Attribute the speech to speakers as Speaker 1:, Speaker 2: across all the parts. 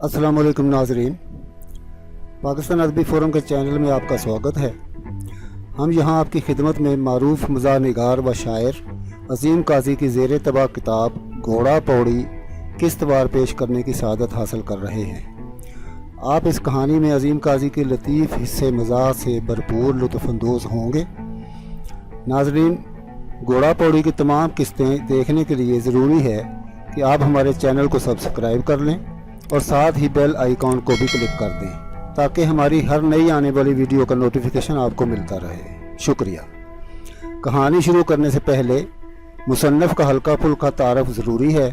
Speaker 1: अस्सलाम वालेकुम नाज़रीन, पाकिस्तान अदबी फ़ोरम के चैनल में आपका स्वागत है। हम यहाँ आपकी खिदमत में मारूफ मज़ार निगार व शायर अज़ीम काजी की ज़ेर तबाह किताब घोड़ा पौड़ी किस्त बार पेश करने की सआदत हासिल कर रहे हैं। आप इस कहानी में अज़ीम काजी के लतीफ़ हिस्से मज़ाह से भरपूर लुत्फ़अंदोज़ होंगे। नाज़रीन, घोड़ा पौड़ी की तमाम किस्तें देखने के लिए ज़रूरी है कि आप हमारे चैनल को सब्सक्राइब कर लें और साथ ही बेल आइकॉन को भी क्लिक कर दें ताकि हमारी हर नई आने वाली वीडियो का नोटिफिकेशन आपको मिलता रहे। शुक्रिया। कहानी शुरू करने से पहले मुसन्नफ़ का हल्का फुल्का तारफ़ ज़रूरी है।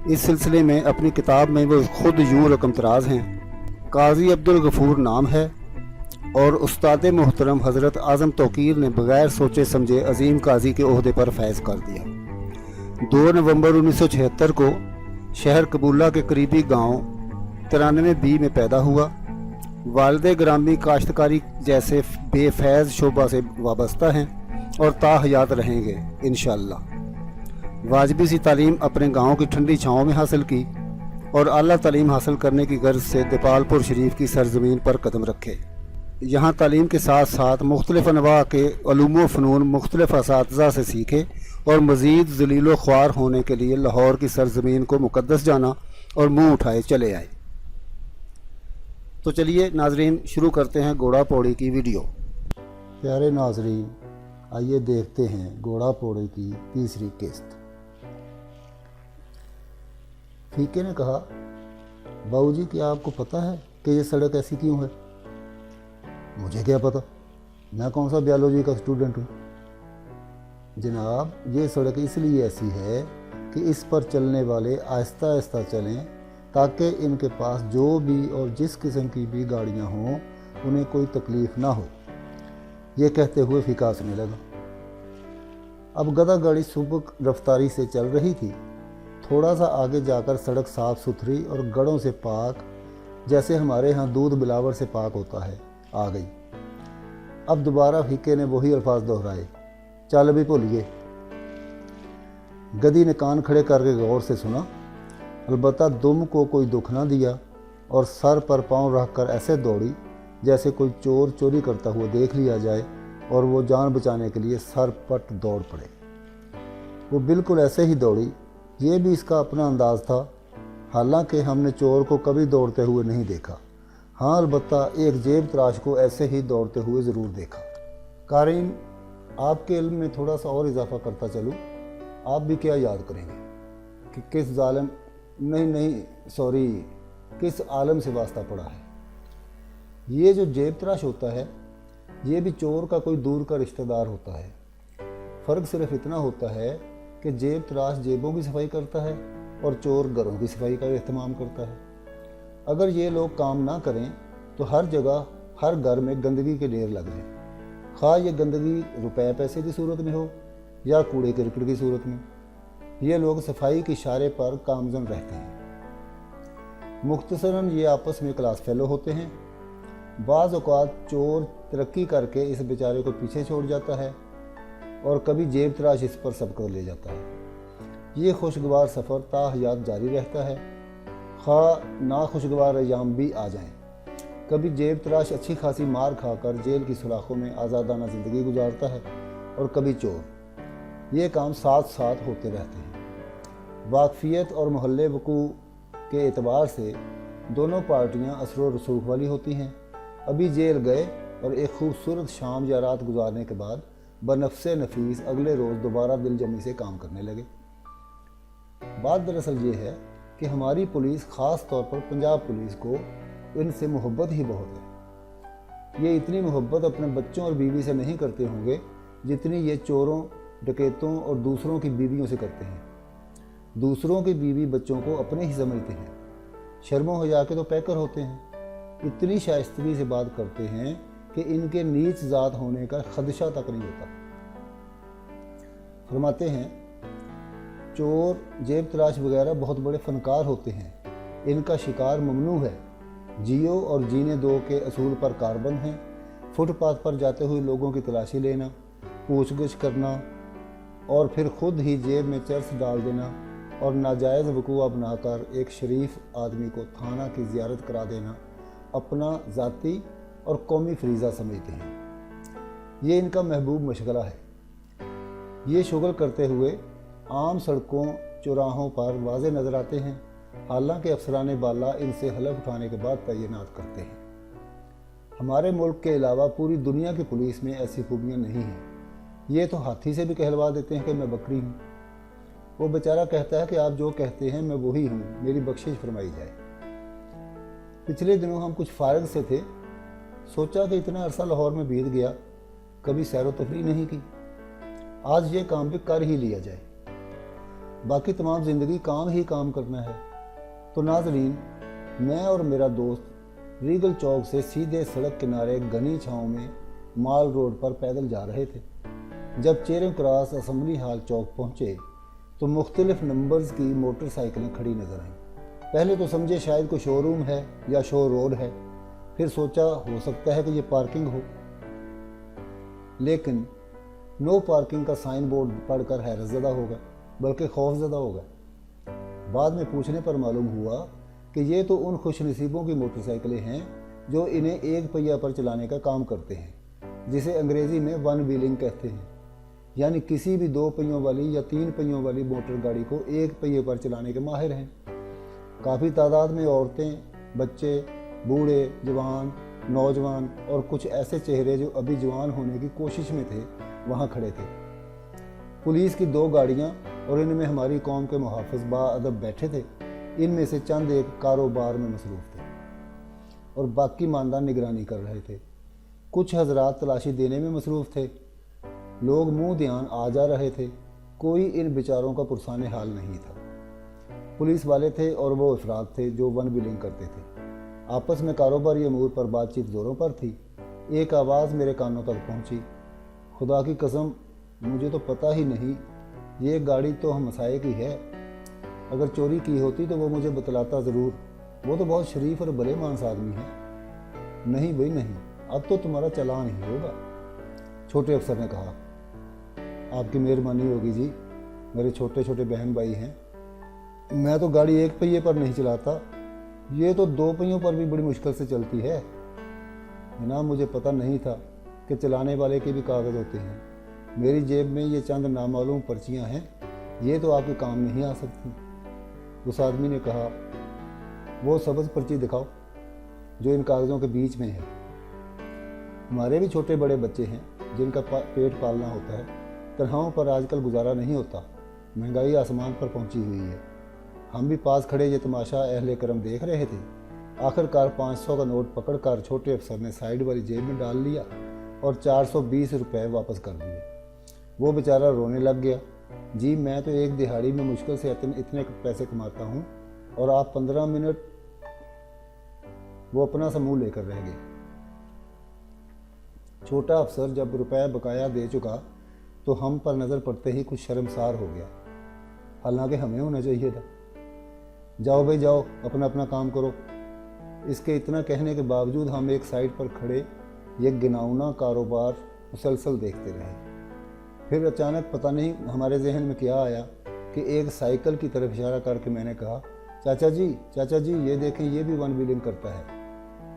Speaker 1: इस सिलसिले में अपनी किताब में वो ख़ुद यूँ रकम तराज हैं। काजी अब्दुल गफ़ूर नाम है और उस्ताद मोहतरम हज़रत आज़म तौकीर ने बग़ैर सोचे समझे अज़ीम काजी के ओहदे पर फैज़ कर दिया। 2 नवंबर 1976 को शहर कबूला के करीबी गांव 93B में पैदा हुआ। वालिद ग्रामी काश्तकारी जैसे बेफैज़ शोबा से वाबस्ता हैं और ताहयात रहेंगे इंशाअल्लाह। वाजिबी सी तालीम अपने गांव की ठंडी छाँव में हासिल की और आला तालीम हासिल करने की गर्ज से दीपालपुर शरीफ की सरजमीन पर कदम रखे। यहाँ तालीम के साथ साथ मुख्तलिफ़ अनवा के उलूम फ़नून मुख्तलिफ़ असातिज़ा से सीखे और मज़ीद ज़लीलो ख्वार होने के लिए लाहौर की सरजमीन को मुक़द्दस जाना और मुँह उठाए चले आए। तो चलिए नाजरीन, शुरू करते हैं घोड़ा पौड़ी की वीडियो। प्यारे नाजरीन, आइए देखते हैं घोड़ा पौड़ी की तीसरी किस्त। फीके ने कहा, बाबूजी क्या आपको पता है कि ये सड़क ऐसी क्यों है? मुझे क्या पता, मैं कौन सा बायोलॉजी का स्टूडेंट हूँ। जनाब, ये सड़क इसलिए ऐसी है कि इस पर चलने वाले आहिस्ता आहिस्ता चलें ताकि इनके पास जो भी और जिस किस्म की भी गाड़ियाँ हों उन्हें कोई तकलीफ़ ना हो। ये कहते हुए फीका हंसने लगा। अब गधा गाड़ी सुबह रफ्तारी से चल रही थी। थोड़ा सा आगे जाकर सड़क साफ़ सुथरी और गड़ों से पाक, जैसे हमारे यहाँ दूध बिलावर से पाक होता है, आ गई। अब दोबारा फीके ने वही अल्फाज दोहराए, चल भी भूलिए। गधी ने कान खड़े करके गौर से सुना। अलबत्ता दुम को कोई दुख ना दिया और सर पर पांव रखकर ऐसे दौड़ी जैसे कोई चोर चोरी करता हुआ देख लिया जाए और वो जान बचाने के लिए सर पट दौड़ पड़े। वो बिल्कुल ऐसे ही दौड़ी। ये भी इसका अपना अंदाज़ था। हालांकि हमने चोर को कभी दौड़ते हुए नहीं देखा। हाँ, अलबत्ता एक जेब तराश को ऐसे ही दौड़ते हुए ज़रूर देखा। कारीन, आपके इल्म में थोड़ा सा और इजाफा करता चलूँ, आप भी क्या याद करेंगे कि किस जालिम किस आलम से वास्ता पड़ा है। ये जो जेब तराश होता है, ये भी चोर का कोई दूर का रिश्तेदार होता है। फ़र्क सिर्फ इतना होता है कि जेब तराश जेबों की सफाई करता है और चोर घरों की सफाई का एहतमाम करता है। अगर ये लोग काम ना करें तो हर जगह हर घर में गंदगी के ढेर लग जाए, खा ये गंदगी रुपए पैसे की सूरत में हो या कूड़े करकट की सूरत में। ये लोग सफाई के इशारे पर कामज़न रहते हैं। मुख्तसरन ये आपस में क्लास फेलो होते हैं। बाज़ औक़ात चोर तरक्की करके इस बेचारे को पीछे छोड़ जाता है और कभी जेब तराश इस पर सबको ले जाता है। ये खुशगवार सफ़र ताहयात जारी रहता है, खा नाखुशगवार अयाम भी आ जाएं। कभी जेब तराश अच्छी खासी मार खाकर जेल की सुलाखों में आज़ादाना ज़िंदगी गुजारता है और कभी चोर। ये काम साथ साथ होते रहते हैं। वाकफियत और मोहल्ले वकू के एतबार से दोनों पार्टियां असर व रसूख वाली होती हैं। अभी जेल गए और एक खूबसूरत शाम या रात गुजारने के बाद बनफ्से नफीस अगले रोज़ दोबारा दिलजमी से काम करने लगे। बात दरअसल ये है कि हमारी पुलिस, ख़ास तौर पर पंजाब पुलिस को इनसे मोहब्बत ही बहुत है। ये इतनी मोहब्बत अपने बच्चों और बीवी से नहीं करते होंगे जितनी ये चोरों, डकैतों और दूसरों की बीवियों से करते हैं। दूसरों की बीवी बच्चों को अपने ही समझते हैं, शर्मो हया के तो पैकर होते हैं। इतनी शाइस्तगी से बात करते हैं कि इनके नीच ज़ात होने का खदशा तक नहीं होता। फरमाते हैं, चोर, जेब तराश वगैरह बहुत बड़े फनकार होते हैं। इनका शिकार ममनू है। जियो और जीने दो के असूल पर कारबंद हैं। फुटपाथ पर जाते हुए लोगों की तलाशी लेना, पूछगिछ करना और फिर खुद ही जेब में चर्स डाल देना और नाजायज़ वकूआ बनाकर एक शरीफ आदमी को थाना की ज़ियारत करा देना अपना ज़ाती और कौमी फरीज़ा समझते हैं। ये इनका महबूब मशगला है। ये शुगल करते हुए आम सड़कों चौराहों पर वाज़े नज़र आते हैं, हालांकि अफसरान बाला इनसे हलफ उठाने के बाद तैनात करते हैं। हमारे मुल्क के अलावा पूरी दुनिया की पुलिस में ऐसी खूबियाँ नहीं हैं। ये तो हाथी से भी कहलवा देते हैं कि मैं बकरी हूँ। वो बेचारा कहता है कि आप जो कहते हैं मैं वही हूँ, मेरी बख्शिश फरमाई जाए। पिछले दिनों हम कुछ फारग से थे, सोचा कि इतना अरसा लाहौर में बीत गया, कभी सैर व तफरीह नहीं की, आज ये काम भी कर ही लिया जाए। बाकी तमाम ज़िंदगी काम ही काम करना है। तो नाजरीन, मैं और मेरा दोस्त रीगल चौक से सीधे सड़क किनारे घनी छाँव में माल रोड पर पैदल जा रहे थे। जब चेरिंग क्रॉस असम्बली हाल चौक पहुँचे तो मुख्तलिफ नंबर्स की मोटरसाइकिलें खड़ी नजर आईं। पहले तो समझे शायद कोई शोरूम है या शो रोड है, फिर सोचा हो सकता है कि ये पार्किंग हो, लेकिन नो पार्किंग का साइन बोर्ड पढ़कर हैरतज़दा हो गया, बल्कि खौफज़दा हो गया। बाद में पूछने पर मालूम हुआ कि ये तो उन खुशनसीबों की मोटरसाइकिलें हैं जो इन्हें एक पहिया पर चलाने का काम करते हैं, जिसे अंग्रेज़ी में वन व्हीलिंग कहते हैं, यानी किसी भी 2 पहियों वाली या 3 पहियों वाली मोटर गाड़ी को एक पहिए पर चलाने के माहिर हैं। काफ़ी तादाद में औरतें, बच्चे, बूढ़े, जवान, नौजवान और कुछ ऐसे चेहरे जो अभी जवान होने की कोशिश में थे वहाँ खड़े थे। पुलिस की 2 गाड़ियाँ और इनमें हमारी कौम के मुहाफ़िज़ बाअदब बैठे थे। इनमें से चंद एक कारोबार में मसरूफ़ थे और बाकी मानदार निगरानी कर रहे थे। कुछ हजरात तलाशी देने में मसरूफ़ थे। लोग मुंह ध्यान आ जा रहे थे। कोई इन बेचारों का पुरसाने हाल नहीं था। पुलिस वाले थे और वो अफराद थे जो वन व्हीलिंग करते थे। आपस में कारोबारी अमूर पर बातचीत ज़ोरों पर थी। एक आवाज़ मेरे कानों तक पहुंची, खुदा की कसम मुझे तो पता ही नहीं, ये गाड़ी तो हम मसाए की है। अगर चोरी की होती तो वो मुझे बतलाता ज़रूर, वो तो बहुत शरीफ और भले मानस आदमी है। नहीं भाई नहीं, अब तो तुम्हारा चालान ही होगा, छोटे अफसर ने कहा। आपकी मेहरबानी होगी जी, मेरे छोटे छोटे बहन भाई हैं। मैं तो गाड़ी एक पहिए पर नहीं चलाता, ये तो 2 पहियों पर भी बड़ी मुश्किल से चलती है। ना मुझे पता नहीं था कि चलाने वाले के भी कागज़ होते हैं। मेरी जेब में ये चंद नामालूम पर्चियाँ हैं, ये तो आपके काम नहीं आ सकती। उस आदमी ने कहा, वो सब्ज़ पर्ची दिखाओ जो इन कागज़ों के बीच में है। हमारे भी छोटे बड़े बच्चे हैं जिनका पेट पालना होता है। तनख्वाहों पर आजकल गुजारा नहीं होता, महंगाई आसमान पर पहुंची हुई है। हम भी पास खड़े ये तमाशा अहले करम देख रहे थे। आखिरकार 500 का नोट पकड़कर छोटे अफसर ने साइड वाली जेब में डाल लिया और 420 रुपये वापस कर दिए। वो बेचारा रोने लग गया। जी मैं तो एक दिहाड़ी में मुश्किल से इतने पैसे कमाता हूँ और आप 15 मिनट। वो अपना समूह लेकर रह गए। छोटा अफसर जब रुपया बकाया दे चुका तो हम पर नज़र पड़ते ही कुछ शर्मसार हो गया, हालांकि हमें होना चाहिए था। जाओ भाई जाओ, अपना अपना काम करो। इसके इतना कहने के बावजूद हम एक साइड पर खड़े ये गिनाउना कारोबार मुसलसल देखते रहे। फिर अचानक पता नहीं हमारे जहन में क्या आया कि एक साइकिल की तरफ इशारा करके मैंने कहा, चाचा जी ये देखें, ये भी वन व्हीलिंग करता है।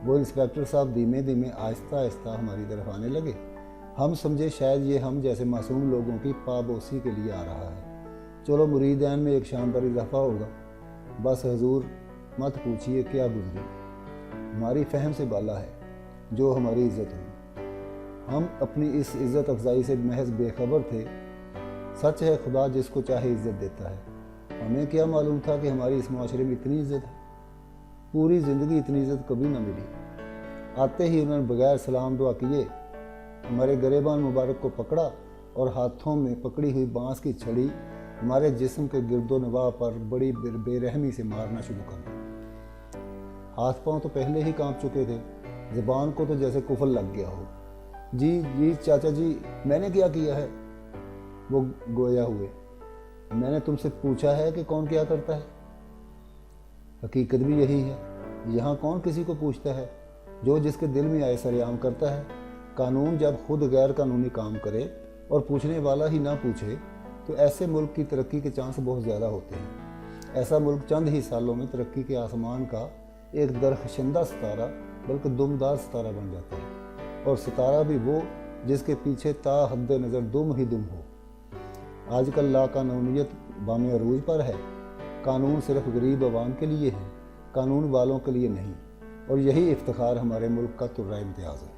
Speaker 1: वो इंस्पेक्टर साहब धीमे धीमे आहिस्ता आहिस्ता हमारी तरफ आने लगे। हम समझे शायद ये हम जैसे मासूम लोगों की पाबोसी के लिए आ रहा है। चलो मुरीदान में एक शानदार इजाफा होगा। बस हजूर मत पूछिए क्या गुजरी, हमारी फहम से बाला है जो हमारी इज्जत हुई। हम अपनी इस इज़्ज़त अफजाई से महज बेखबर थे। सच है खुदा जिसको चाहे इज़्ज़त देता है। हमें क्या मालूम था कि हमारी इस माशरे में इतनी इज़्ज़त है। पूरी ज़िंदगी इतनी इज़्ज़त कभी ना मिली। आते ही उन्होंने बगैर सलाम दुआ किए हमारे गरेबान मुबारक को पकड़ा और हाथों में पकड़ी हुई बांस की छड़ी हमारे जिस्म के गिरदो नवाह पर बड़ी बेरहमी से मारना शुरू कर दिया। हाथ पांव तो पहले ही कांप चुके थे, ज़बान को तो जैसे कुफल लग गया हो। जी चाचा जी, मैंने क्या किया है? वो गोया हुए। मैंने तुमसे पूछा है कि कौन क्या करता है? हकीकत भी यही है। यहाँ कौन किसी को पूछता है? जो जिसके दिल में आए सरेआम करता है। कानून जब खुद गैर कानूनी काम करे और पूछने वाला ही ना पूछे तो ऐसे मुल्क की तरक्की के चांस बहुत ज़्यादा होते हैं। ऐसा मुल्क चंद ही सालों में तरक्की के आसमान का एक दरख्शंदा सितारा बल्कि दुमदार सितारा बन जाता है, और सितारा भी वो जिसके पीछे ता हद नज़र दुम ही दुम हो। आजकल लाकानूनियत बामे अरूज पर है। कानून सिर्फ गरीब आवाम के लिए है, कानून वालों के लिए नहीं, और यही इफ्तिखार हमारे मुल्क का तुर्रा इम्तियाज़ है।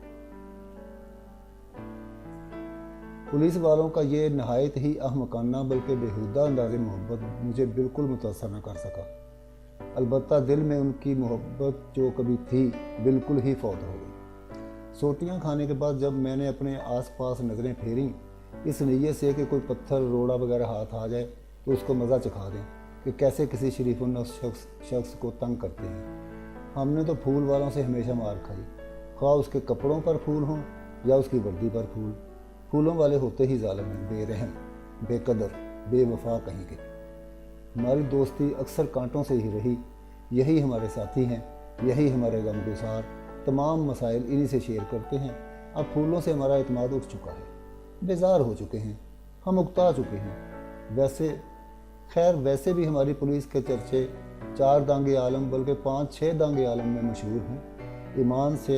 Speaker 1: पुलिस वालों का ये नहायत ही अहमकाना बल्कि बेहुदा अंदाज़े मोहब्बत मुझे बिल्कुल मुतासर न कर सका। अलबत्ता दिल में उनकी मोहब्बत जो कभी थी बिल्कुल ही फौत हो गई। सोटियाँ खाने के बाद जब मैंने अपने आसपास नज़रें फेरी इस नीयत से कि कोई पत्थर रोड़ा वगैरह हाथ आ जाए तो उसको मज़ा चखा दें कि कैसे किसी शरीफुन्नस शख्स को तंग करते हैं। हमने तो फूल वालों से हमेशा मार खाई, ख्वाह उसके कपड़ों पर फूल हों या उसकी वर्दी पर फूल। फूलों वाले होते ही ज़ालिम हैं, बेरहम, बेकदर, बेवफा कहेंगे। हमारी दोस्ती अक्सर कांटों से ही रही। यही हमारे साथी हैं, यही हमारे गमगुसार। तमाम मसाइल इन्हीं से शेयर करते हैं। अब फूलों से हमारा इत्मीनान उठ चुका है, बेजार हो चुके हैं, हम उकता चुके हैं। वैसे भी हमारी पुलिस के चर्चे 4 दांगे आलम बल्कि 5-6 दांगे आलम में मशहूर हैं। ईमान से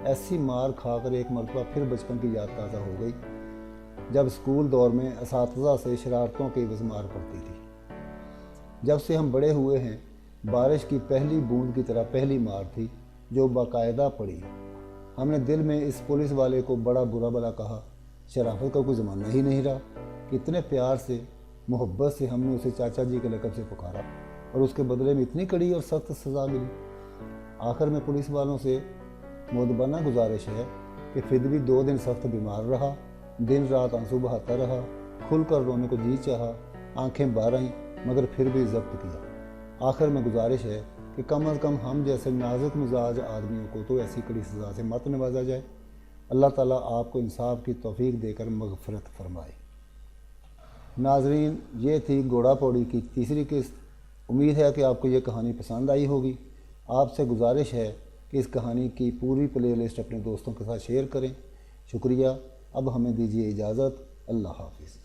Speaker 1: ऐसी मार खाकर एक मरतबा फिर बचपन की याद ताज़ा हो गई, जब स्कूल दौर में असातिज़ा से शरारतों की वज़मार पड़ती थी। जब से हम बड़े हुए हैं, बारिश की पहली बूंद की तरह पहली मार थी जो बाकायदा पड़ी। हमने दिल में इस पुलिस वाले को बड़ा बुरा भला कहा। शराफत का कोई ज़माना ही नहीं रहा। कितने प्यार से, मोहब्बत से हमने उसे चाचा जी के लक़ब से पुकारा, और उसके बदले में इतनी कड़ी और सख्त सज़ा मिली। आखिर में पुलिस वालों से मुअद्दबाना गुजारिश है कि फिर 2 दिन सख्त बीमार रहा, दिन रात आंसू बहाता रहा, खुलकर रोने को जी चाहा, आंखें बाहर आईं मगर फिर भी ज़ब्त किया। आखिर में गुजारिश है कि कम अज़ कम हम जैसे नाजुक मिजाज आदमियों को तो ऐसी कड़ी सज़ा से मत नवाजा जाए। अल्लाह ताला आपको इंसाफ की तौफीक देकर मग़फ़िरत फरमाए। नाज़रीन, ये थी घोड़ा पौड़ी की तीसरी किस्त। उम्मीद है कि आपको ये कहानी पसंद आई होगी। आपसे गुजारिश है कि इस कहानी की पूरी प्लेलिस्ट अपने दोस्तों के साथ शेयर करें। शुक्रिया। अब हमें दीजिए इजाज़त। अल्लाह हाफ़िज़।